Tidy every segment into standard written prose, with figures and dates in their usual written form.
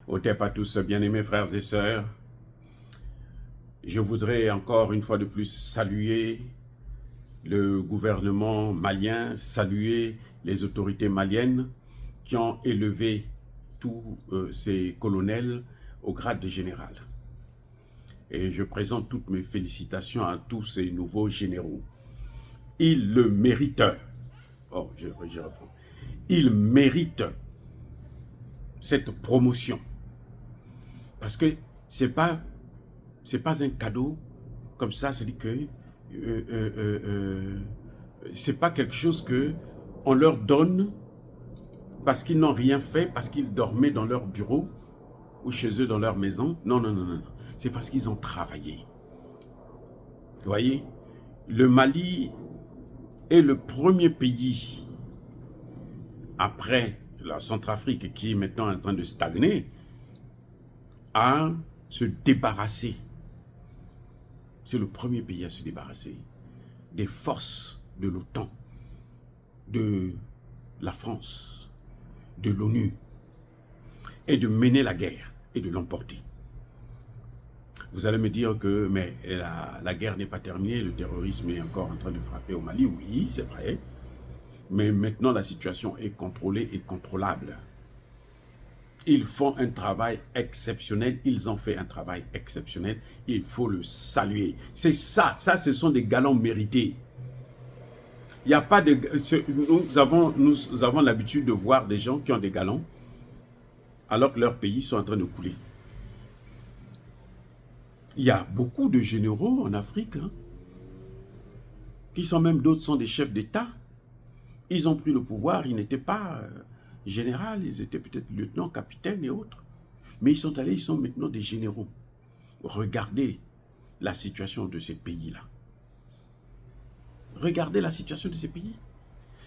Otep à tous, bien-aimés frères et sœurs. Je voudrais encore une fois de plus saluer le gouvernement malien, saluer les autorités maliennes qui ont élevé tous ces colonels au grade de général. Et je présente toutes mes félicitations à tous ces nouveaux généraux. Ils le méritent. Oh, je reprends. Ils méritent cette promotion. Parce que c'est pas un cadeau comme ça, c'est-à-dire que c'est pas quelque chose que on leur donne parce qu'ils n'ont rien fait, parce qu'ils dormaient dans leur bureau ou chez eux dans leur maison. Non, non, non, non, non. C'est parce qu'ils ont travaillé. Vous voyez, le Mali est le premier pays après la Centrafrique qui est maintenant en train de stagner à se débarrasser. C'est le premier pays à se débarrasser des forces de l'OTAN, de la France, de l'ONU, et de mener la guerre et de l'emporter. Vous allez me dire que mais la guerre n'est pas terminée, le terrorisme est encore en train de frapper au Mali. Oui, c'est vrai. Mais maintenant, la situation est contrôlée et contrôlable. Ils font un travail exceptionnel, ils ont fait un travail exceptionnel, il faut le saluer. C'est ça, ce sont des galons mérités. Il n'y a pas de... Nous avons l'habitude de voir des gens qui ont des galons, alors que leurs pays sont en train de couler. Il y a beaucoup de généraux en Afrique, qui sont même, d'autres sont des chefs d'État. Ils ont pris le pouvoir, ils n'étaient pas généraux, ils étaient peut-être lieutenants, capitaines et autres. Mais ils sont maintenant des généraux. Regardez la situation de ces pays-là. Regardez la situation de ces pays.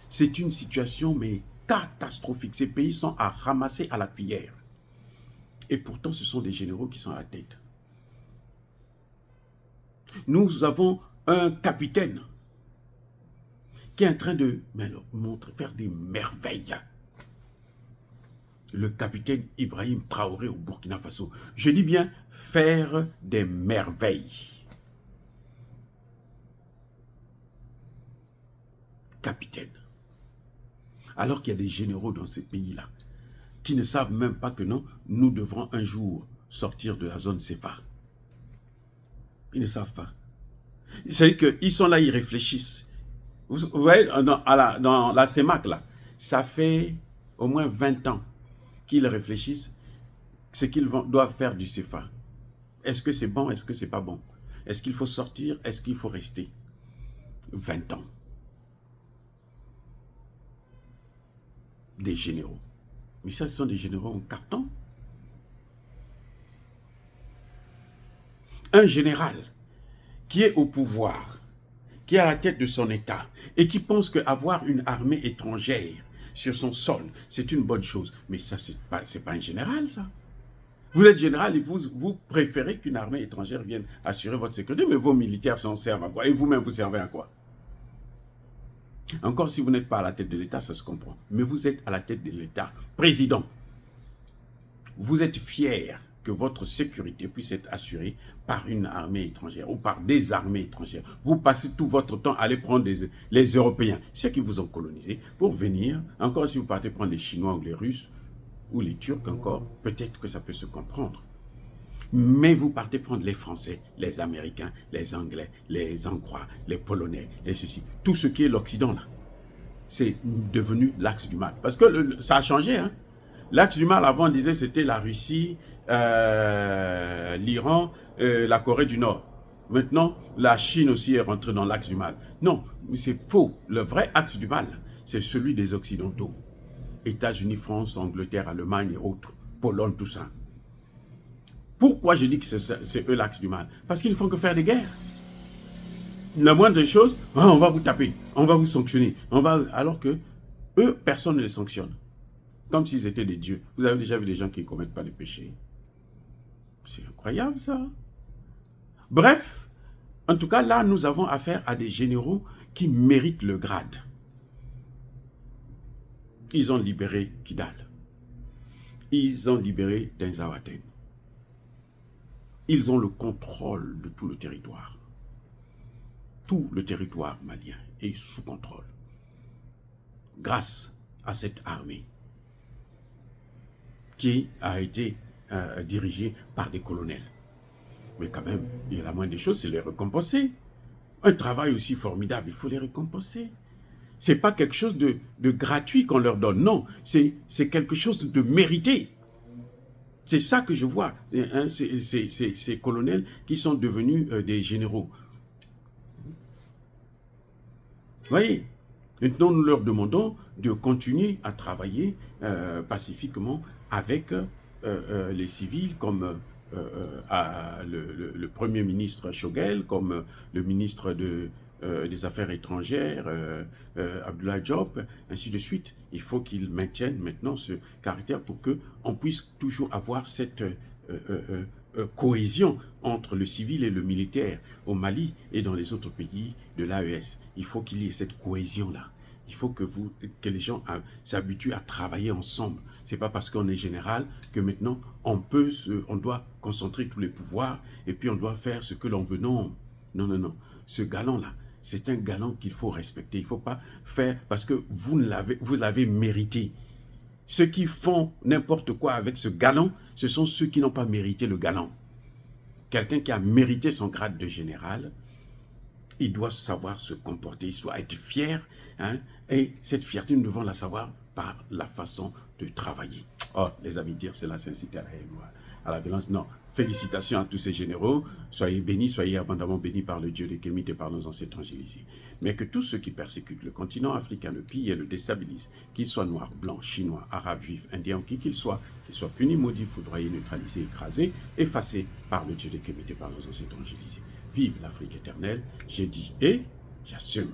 C'est une situation, mais catastrophique. Ces pays sont à ramasser à la cuillère. Et pourtant, ce sont des généraux qui sont à la tête. Nous avons un capitaine qui est en train de faire des merveilles. Le capitaine Ibrahim Traoré au Burkina Faso. Je dis bien faire des merveilles. Capitaine. Alors qu'il y a des généraux dans ces pays-là qui ne savent même pas que non, nous devrons un jour sortir de la zone CFA. Ils ne savent pas. C'est-à-dire qu'ils sont là, ils réfléchissent. Vous voyez, dans la CEMAC, là, ça fait au moins 20 ans qu'ils réfléchissent ce qu'ils doivent faire du CFA. Est-ce que c'est bon, est-ce que c'est pas bon? Est-ce qu'il faut sortir, est-ce qu'il faut rester? 20 ans. Des généraux. Mais ça, ce sont des généraux en carton. Un général qui est au pouvoir, qui est à la tête de son État et qui pense qu'avoir une armée étrangère sur son sol, c'est une bonne chose. Mais ça, c'est pas un général, ça. Vous êtes général et vous préférez qu'une armée étrangère vienne assurer votre sécurité, mais vos militaires s'en servent à quoi? Et vous-même, vous servez à quoi? Encore si vous n'êtes pas à la tête de l'État, ça se comprend. Mais vous êtes à la tête de l'État, président. Vous êtes fier que votre sécurité puisse être assurée par une armée étrangère ou par des armées étrangères. Vous passez tout votre temps à aller prendre les Européens, ceux qui vous ont colonisé, pour venir, encore si vous partez prendre les Chinois ou les Russes, ou les Turcs encore, peut-être que ça peut se comprendre. Mais vous partez prendre les Français, les Américains, les Anglais, les Hongrois, les Polonais, les ceci. Tout ce qui est l'Occident, là, c'est devenu l'axe du mal. Parce que ça a changé, hein. L'axe du mal, avant, on disait c'était la Russie, l'Iran, la Corée du Nord. Maintenant, la Chine aussi est rentrée dans l'axe du mal. Non, c'est faux. Le vrai axe du mal, c'est celui des Occidentaux. États-Unis, France, Angleterre, Allemagne et autres. Pologne, tout ça. Pourquoi je dis que c'est eux l'axe du mal? Parce qu'ils ne font que faire des guerres. La moindre des choses, on va vous taper, on va vous sanctionner. Alors que eux, personne ne les sanctionne. Comme s'ils étaient des dieux. Vous avez déjà vu des gens qui ne commettent pas de péché. C'est incroyable, ça. Bref, en tout cas, là, nous avons affaire à des généraux qui méritent le grade. Ils ont libéré Kidal. Ils ont libéré Tenzawaten. Ils ont le contrôle de tout le territoire. Tout le territoire malien est sous contrôle. Grâce à cette armée qui a été dirigée par des colonels. Mais quand même, il y a la moindre des choses, c'est les récompenser. Un travail aussi formidable, il faut les récompenser. Ce n'est pas quelque chose de gratuit qu'on leur donne, non, c'est quelque chose de mérité. C'est ça que je vois, hein, ces colonels qui sont devenus des généraux. Vous voyez, maintenant nous leur demandons de continuer à travailler pacifiquement avec les civils comme le Premier ministre Choguel, comme le ministre des Affaires étrangères, Abdoulaye Diop, ainsi de suite. Il faut qu'ils maintiennent maintenant ce caractère pour qu'on puisse toujours avoir cette cohésion entre le civil et le militaire au Mali et dans les autres pays de l'AES. Il faut qu'il y ait cette cohésion-là. Il faut que les gens s'habituent à travailler ensemble. Ce n'est pas parce qu'on est général que maintenant on doit concentrer tous les pouvoirs et puis on doit faire ce que l'on veut. Non, non, non, non. Ce galant-là, c'est un galant qu'il faut respecter. Il ne faut pas faire parce que vous l'avez mérité. Ceux qui font n'importe quoi avec ce galant, ce sont ceux qui n'ont pas mérité le galant. Quelqu'un qui a mérité son grade de général, il doit savoir se comporter, il doit être fier, hein, et cette fierté, nous devons la savoir par la façon de travailler. Oh, les amis, dire cela, c'est inciter à la haine, à la violence. Non, félicitations à tous ces généraux. Soyez bénis, soyez abondamment bénis par le Dieu des Kémites et par nos ancêtres angélisés. Mais que tous ceux qui persécutent le continent africain, le pillent et le déstabilisent, qu'ils soient noirs, blancs, chinois, arabes, juifs, indiens, qui qu'ils soient punis, maudits, foudroyés, neutralisés, écrasés, effacés par le Dieu des Kémites et par nos ancêtres angélisés. Vive l'Afrique éternelle, j'ai dit et j'assume.